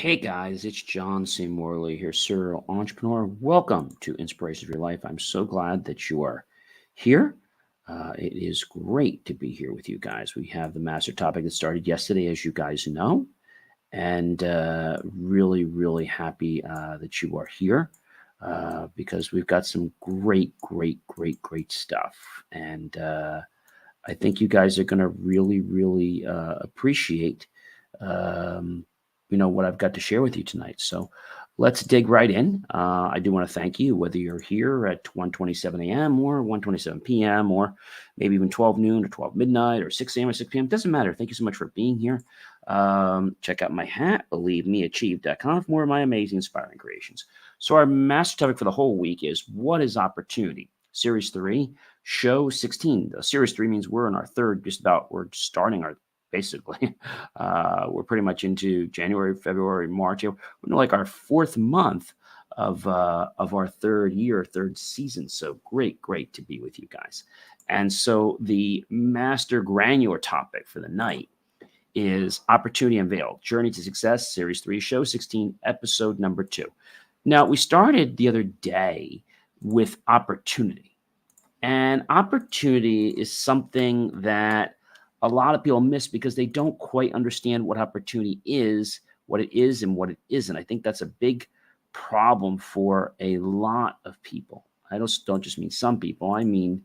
Hey guys, it's John C. Morley here, serial entrepreneur. Welcome to Inspiration of Your Life. I'm so glad that you are here. It is great to be here with you guys. We have the master topic that started yesterday, as you guys know, and really happy that you are here because we've got some great stuff. And I think you guys are going to really appreciate what I've got to share with you tonight. So let's dig right in. I do want to thank you, whether you're here at 1:27 a.m. or 1:27 p.m. or maybe even 12 noon or 12 midnight or 6 a.m. or 6 p.m. Doesn't matter. Thank you so much for being here. Check out my hat, believemeachieve.com, for more of my amazing, inspiring creations. So our master topic for the whole week is what is opportunity? Series 3, show 16. Series 3 means we're in our third, we're starting our basically. We're pretty much into January, February, March. We're in like our fourth month of our third season. So great to be with you guys. And so the master granular topic for the night is Opportunity Unveiled, Journey to Success, Series 3, Show 16, Episode number 2. Now, we started the other day with opportunity. And opportunity is something that a lot of people miss because they don't quite understand what opportunity is, what it is, and what it isn't. I think that's a big problem for a lot of people. I don't just mean some people. I mean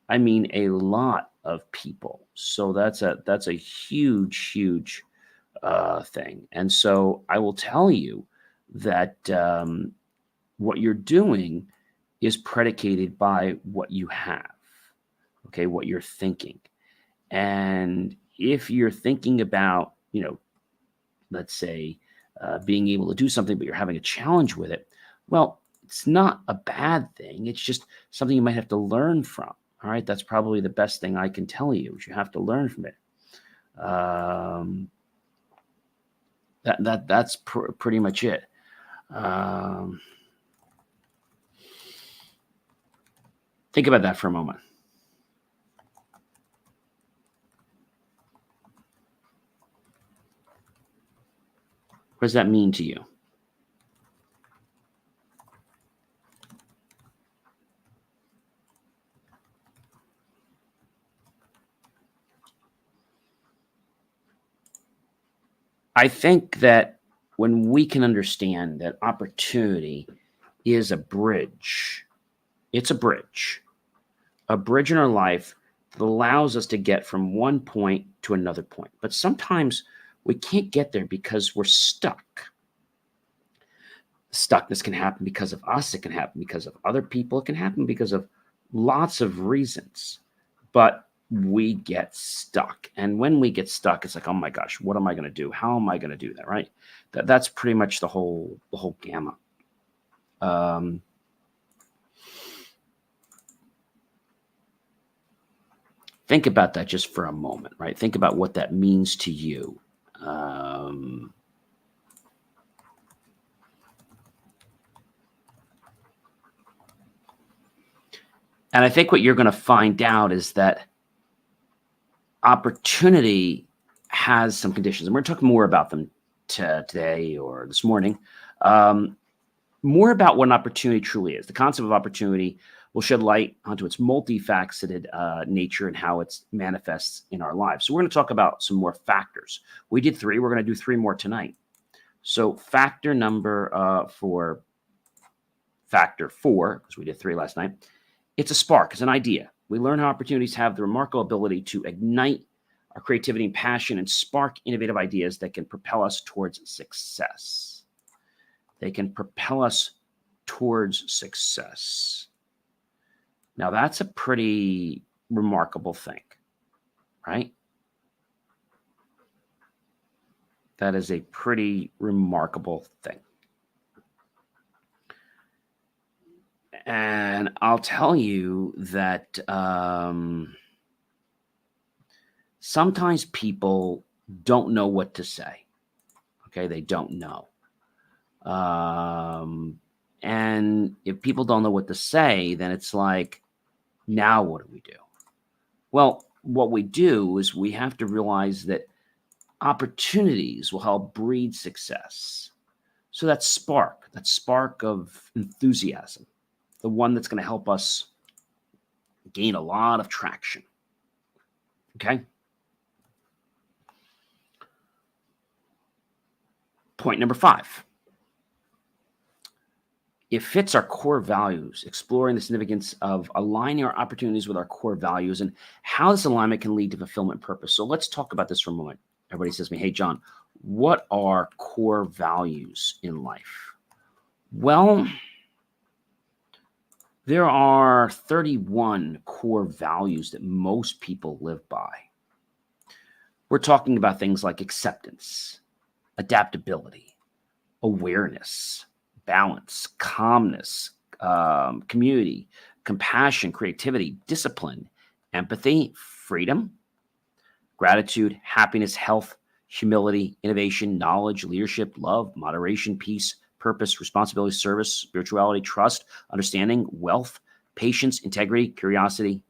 a lot of people. So that's a huge thing. And so I will tell you that what you're doing is predicated by what you have. Okay, what you're thinking. And if you're thinking about, let's say, being able to do something, but you're having a challenge with it, well, it's not a bad thing. It's just something you might have to learn from. All right. That's probably the best thing I can tell you is you have to learn from it. That's pretty much it. Think about that for a moment. What does that mean to you? I think that when we can understand that opportunity is a bridge, it's a bridge in our life that allows us to get from one point to another point. But sometimes we can't get there because we're stuck. Stuckness can happen because of us. It can happen because of other people. It can happen because of lots of reasons. But we get stuck. And when we get stuck, it's like, oh my gosh, what am I going to do? How am I going to do that? Right? That's pretty much the whole gamut. Think about that just for a moment, right? Think about what that means to you. And I think what you're going to find out is that opportunity has some conditions. And we're talking more about them today or this morning. More about what an opportunity truly is. The concept of opportunity will shed light onto its multifaceted nature and how it manifests in our lives. So we're going to talk about some more factors. We did 3. We're going to do 3 more tonight. So factor number for factor 4, because we did 3 last night, it's a spark. It's an idea. We learn how opportunities have the remarkable ability to ignite our creativity and passion and spark innovative ideas that can propel us towards success. They can propel us towards success. Now, that's a pretty remarkable thing, right? That is a pretty remarkable thing. And I'll tell you that sometimes people don't know what to say. Okay, they don't know. And if people don't know what to say, then it's like, now what do we do? Well, what we do is we have to realize that opportunities will help breed success. So that spark of enthusiasm, the one that's going to help us gain a lot of traction. Okay. Point number 5. It fits our core values, exploring the significance of aligning our opportunities with our core values and how this alignment can lead to fulfillment and purpose. So let's talk about this for a moment. Everybody says to me, hey, John, what are core values in life? Well, there are 31 core values that most people live by. We're talking about things like acceptance, adaptability, awareness, balance, calmness, community, compassion, creativity, discipline, empathy, freedom, gratitude, happiness, health, humility, innovation, knowledge, leadership, love, moderation, peace, purpose, responsibility, service, spirituality, trust, understanding, wealth, patience, integrity, curiosity.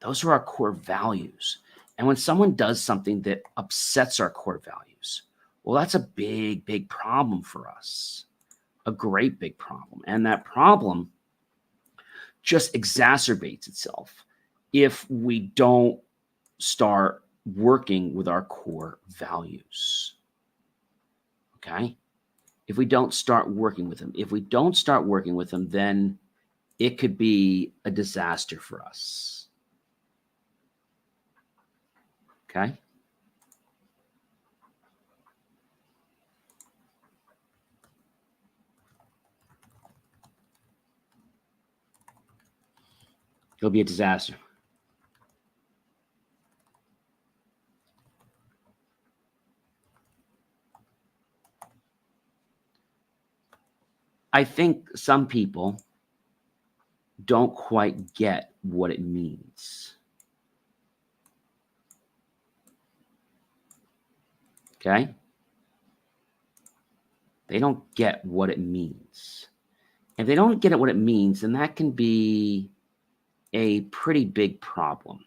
Those are our core values. And when someone does something that upsets our core values, well, that's a big, big problem for us, a great big problem. And that problem just exacerbates itself if we don't start working with our core values. Okay? If we don't start working with them, then it could be a disaster for us. Okay? It'll be a disaster. I think some people don't quite get what it means. Okay? They don't get what it means. If they don't get what it means, then that can be a pretty big problem.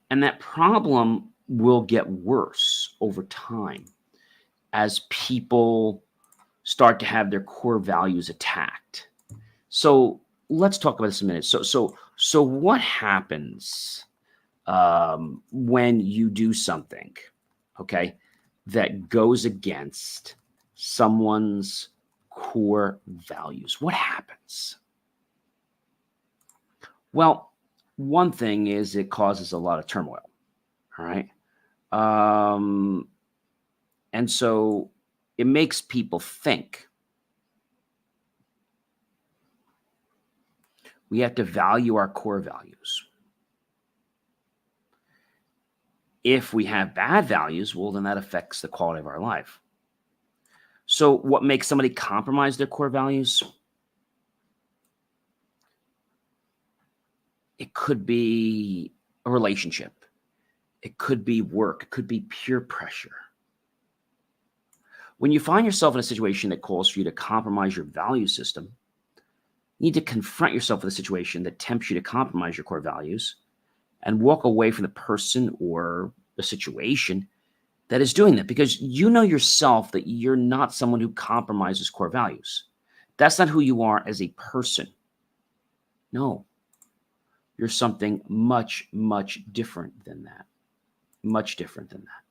And that problem will get worse over time as people start to have their core values attacked. So let's talk about this a minute. So what happens when you do something, okay, that goes against someone's core values? What happens? Well, one thing is it causes a lot of turmoil. All right. And so it makes people think. We have to value our core values. If we have bad values, well, then that affects the quality of our life. So what makes somebody compromise their core values? It could be a relationship. It could be work. It could be peer pressure. When you find yourself in a situation that calls for you to compromise your value system, you need to confront yourself with a situation that tempts you to compromise your core values and walk away from the person or the situation that is doing that, because you know yourself that you're not someone who compromises core values. That's not who you are as a person. No, you're something much, much different than that. Much different than that.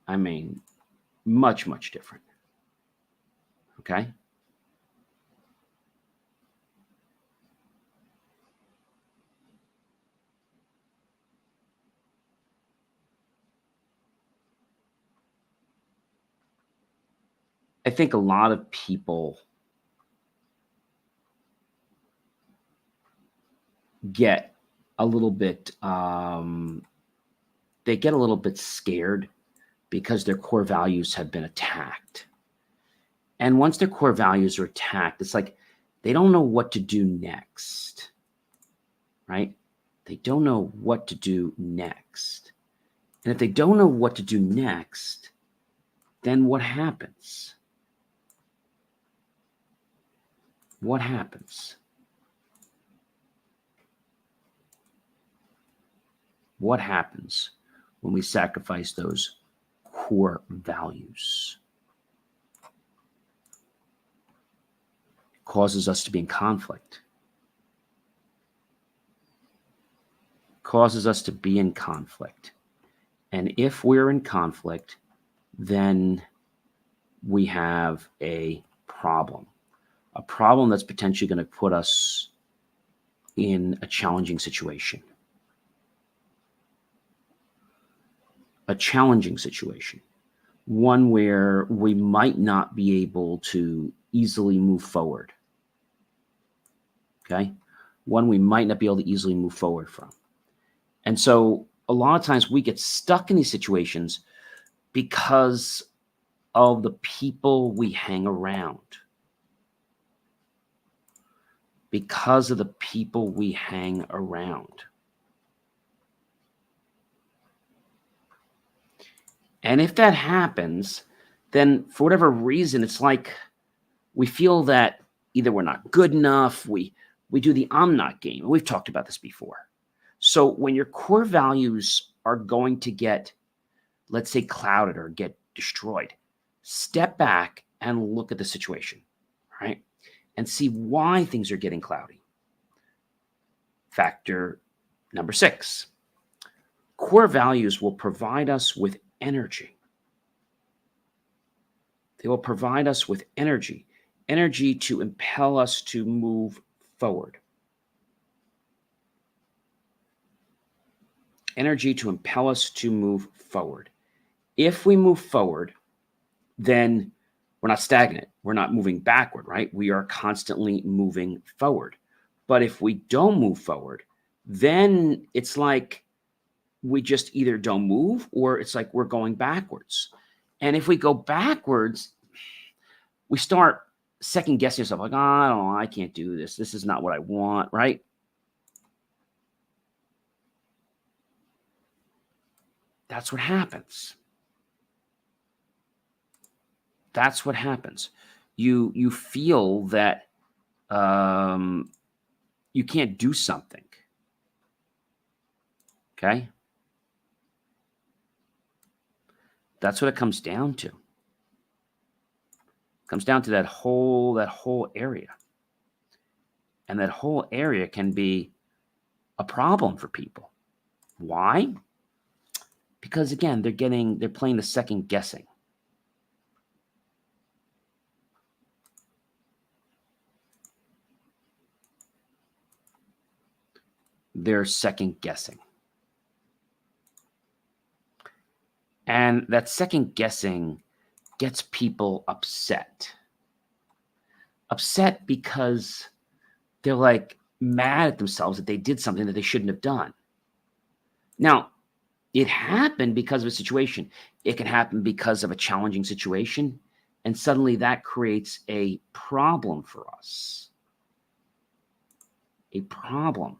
I mean, much, much different. Okay? I think a lot of people get a little bit, they get a little bit scared because their core values have been attacked. And once their core values are attacked, it's like they don't know what to do next, right? They don't know what to do next. And if they don't know what to do next, then what happens? what happens? What happens when we sacrifice those core values? It causes us to be in conflict. Causes us to be in conflict. And if we're in conflict, then we have a problem that's potentially going to put us in a challenging situation. A challenging situation, one where we might not be able to easily move forward. Okay? One we might not be able to easily move forward from. And so a lot of times we get stuck in these situations because of the people we hang around. Because of the people we hang around. And if that happens, then for whatever reason, it's like we feel that either we're not good enough, we do the I'm not game. We've talked about this before. So when your core values are going to get, let's say, clouded or get destroyed, step back and look at the situation, right? And see why things are getting cloudy. Factor number 6. Core values will provide us with energy. They will provide us with energy to impel us to move forward. Energy to impel us to move forward. If we move forward, then we're not stagnant. We're not moving backward, right? We are constantly moving forward. But if we don't move forward, then it's like we just either don't move or it's like we're going backwards. And if we go backwards, we start second guessing yourself like, oh, I don't know, I can't do this. This is not what I want, right? That's what happens. That's what happens. You feel that you can't do something. Okay? That's what it comes down to. It comes down to that whole area. And that whole area can be a problem for people. Why? Because again, they're playing the second guessing. They're second guessing. And that second guessing gets people upset. Upset because they're like mad at themselves that they did something that they shouldn't have done. Now, it happened because of a situation. It can happen because of a challenging situation. And suddenly that creates a problem for us. A problem.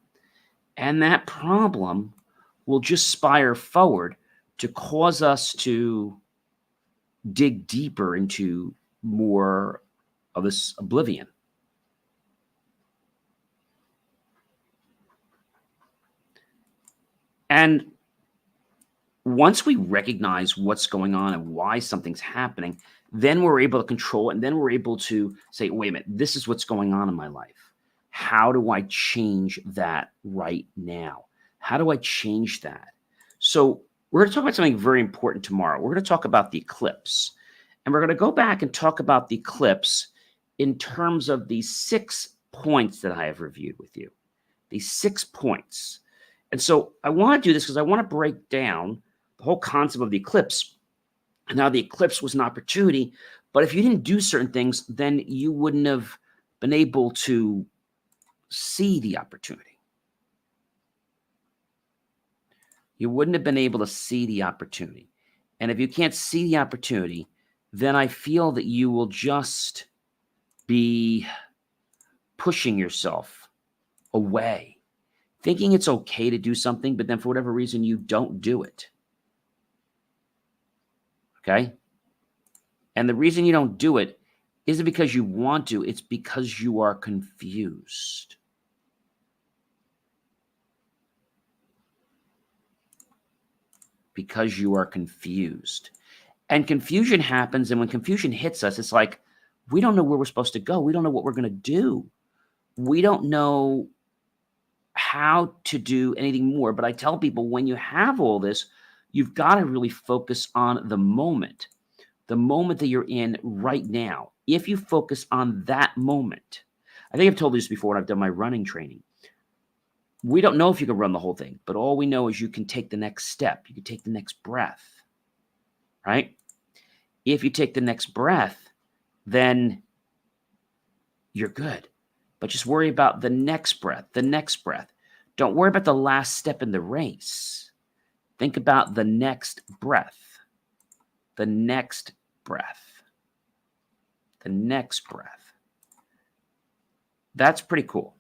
And that problem will just spire forward to cause us to dig deeper into more of this oblivion. And once we recognize what's going on and why something's happening, then we're able to control it. And then we're able to say, wait a minute, this is what's going on in my life. How do I change that right now? How do I change that? So we're going to talk about something very important tomorrow. We're going to talk about the eclipse. And we're going to go back and talk about the eclipse in terms of the 6 points that I have reviewed with you. These 6 points. And so I want to do this because I want to break down the whole concept of the eclipse. And now the eclipse was an opportunity, but if you didn't do certain things, then you wouldn't have been able to see the opportunity. You wouldn't have been able to see the opportunity. And if you can't see the opportunity, then I feel that you will just be pushing yourself away, thinking it's okay to do something, but then for whatever reason, you don't do it. Okay? And the reason you don't do it isn't because you want to, it's because you are confused. Because you are confused. And confusion happens, and when confusion hits us, it's like, we don't know where we're supposed to go. We don't know what we're going to do. We don't know how to do anything more. But I tell people, when you have all this, you've got to really focus on the moment that you're in right now. If you focus on that moment, I think I've told you this before when I've done my running training. We don't know if you can run the whole thing, but all we know is you can take the next step. You can take the next breath, right? If you take the next breath, then you're good. But just worry about the next breath, the next breath. Don't worry about the last step in the race. Think about the next breath, the next breath, the next breath. That's pretty cool.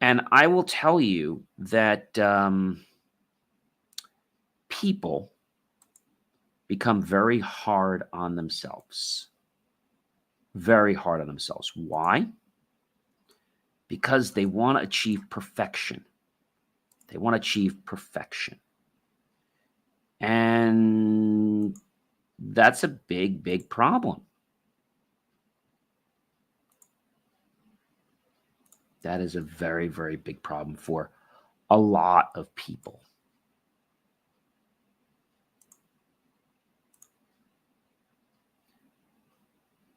And I will tell you that people become very hard on themselves. Very hard on themselves. Why? Because they want to achieve perfection. They want to achieve perfection. And that's a big, big problem. That is a very, very big problem for a lot of people.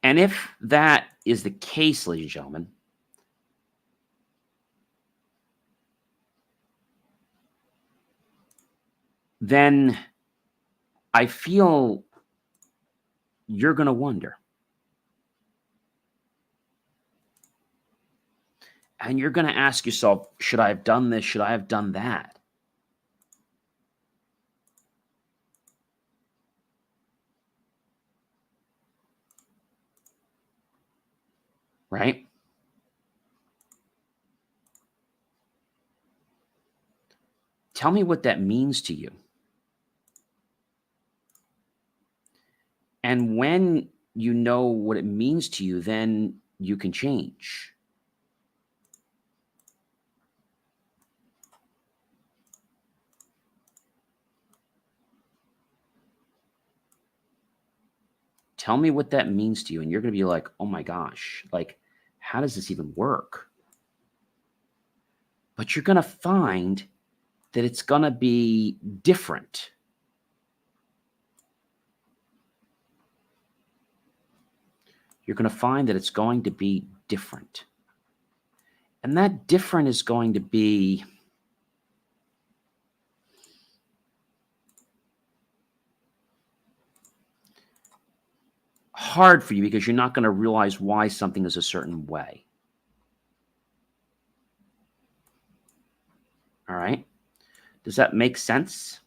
And if that is the case, ladies and gentlemen, then I feel you're going to wonder. And you're going to ask yourself, should I have done this? Should I have done that? Right? Tell me what that means to you. And when you know what it means to you, then you can change. Tell me what that means to you. And you're going to be like, oh my gosh, like, how does this even work? But you're going to find that it's going to be different. You're going to find that it's going to be different. And that different is going to be hard for you because you're not going to realize why something is a certain way. All right? Does that make sense?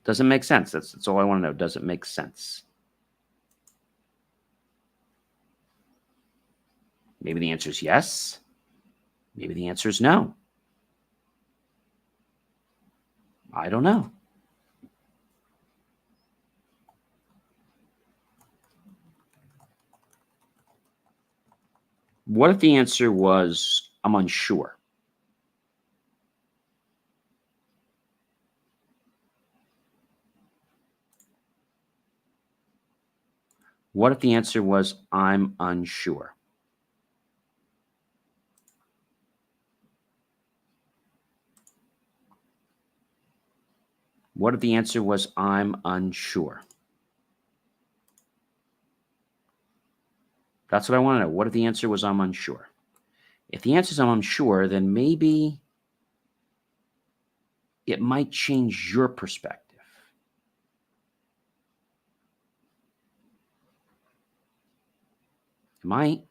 Does it make sense? That's all I want to know. Does it make sense? Maybe the answer is yes. Maybe the answer is no. I don't know. What if the answer was, I'm unsure? What if the answer was, I'm unsure? What if the answer was, I'm unsure? That's what I want to know. What if the answer was, I'm unsure? If the answer is, I'm unsure, then maybe it might change your perspective. It might.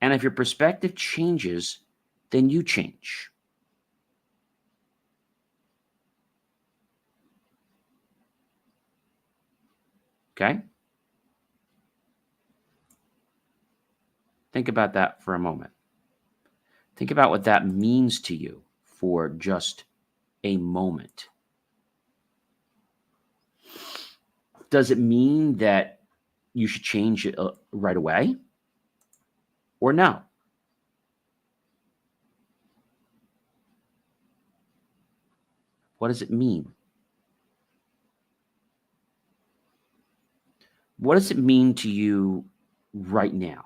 And if your perspective changes, then you change. Okay? Think Think about that for a moment. Think about what that means to you for just a moment. Does it mean that you should change it right away? Or no? What does it mean? What does it mean to you right now?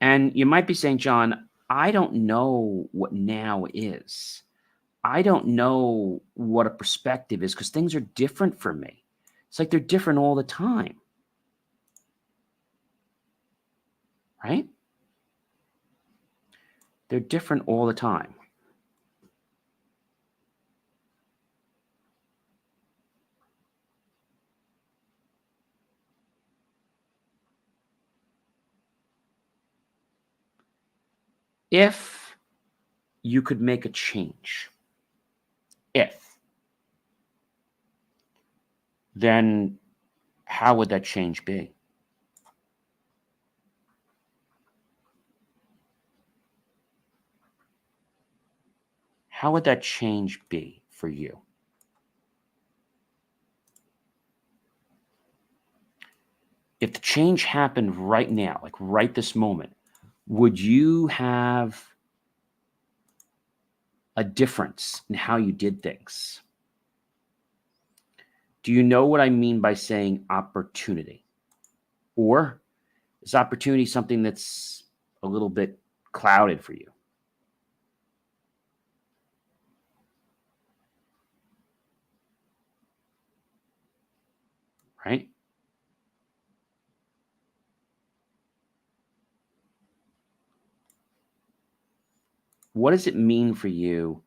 And you might be saying, John, I don't know what now is. I don't know what a perspective is because things are different for me. It's like they're different all the time, right? They're different all the time. If you could make a change, then how would that change be? How would that change be for you? If the change happened right now, like right this moment, would you have a difference in how you did things? Do you know what I mean by saying opportunity? Or is opportunity something that's a little bit clouded for you? Right? What does it mean for you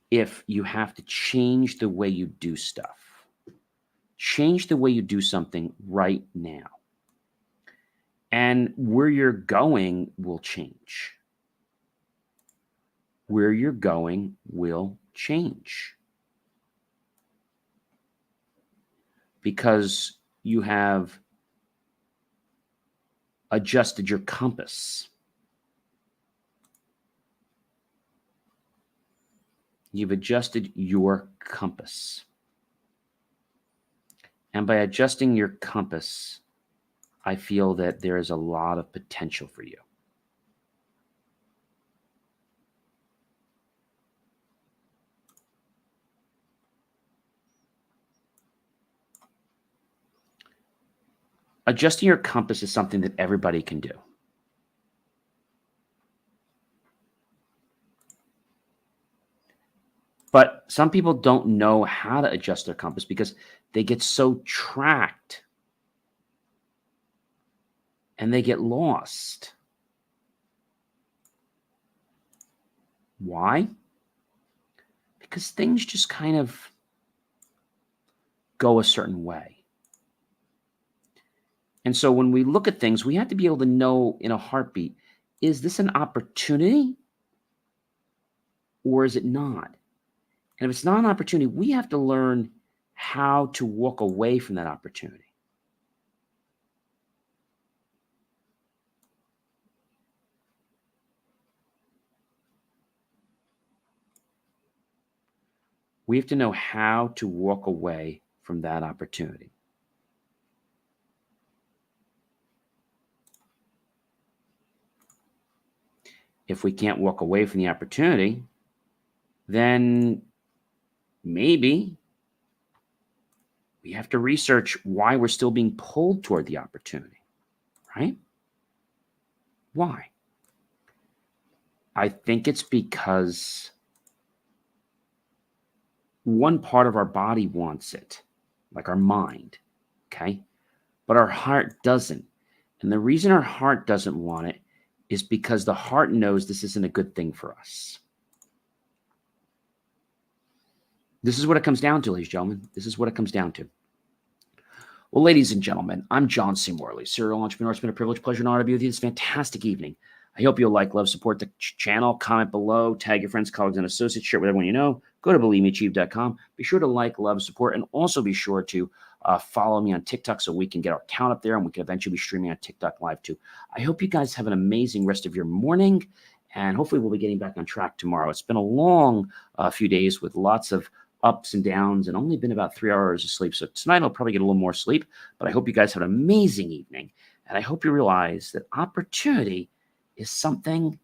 if you have to change the way you do stuff? Change the way you do something right now. And where you're going will change. Where you're going will change. Because you have adjusted your compass. You've adjusted your compass. And by adjusting your compass, I feel that there is a lot of potential for you. Adjusting your compass is something that everybody can do. But some people don't know how to adjust their compass because they get so tracked and they get lost. Why? Because things just kind of go a certain way. And so when we look at things, we have to be able to know in a heartbeat, is this an opportunity or is it not? And if it's not an opportunity, we have to learn how to walk away from that opportunity. We have to know how to walk away from that opportunity. If we can't walk away from the opportunity, then maybe we have to research why we're still being pulled toward the opportunity, right? Why? I think it's because one part of our body wants it, like our mind, okay? But our heart doesn't. And the reason our heart doesn't want it is because the heart knows this isn't a good thing for us. This is what it comes down to, ladies and gentlemen. This is what it comes down to. Well, ladies and gentlemen, I'm John C. Morley, serial entrepreneur. It's been a privilege, pleasure, and honor to be with you this fantastic evening. I hope you'll like, love, support the channel, comment below, tag your friends, colleagues, and associates, share it with everyone you know. Go to believemeachieve.com. Be sure to like, love, support, and also be sure to follow me on TikTok so we can get our count up there and we can eventually be streaming on TikTok live too. I hope you guys have an amazing rest of your morning, and hopefully we'll be getting back on track tomorrow. It's been a long few days with lots of ups and downs and only been about 3 hours of sleep. So tonight I'll probably get a little more sleep, but I hope you guys have an amazing evening. And I hope you realize that opportunity is something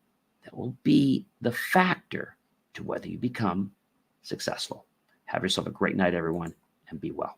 that will be the factor to whether you become successful. Have yourself a great night, everyone, and be well.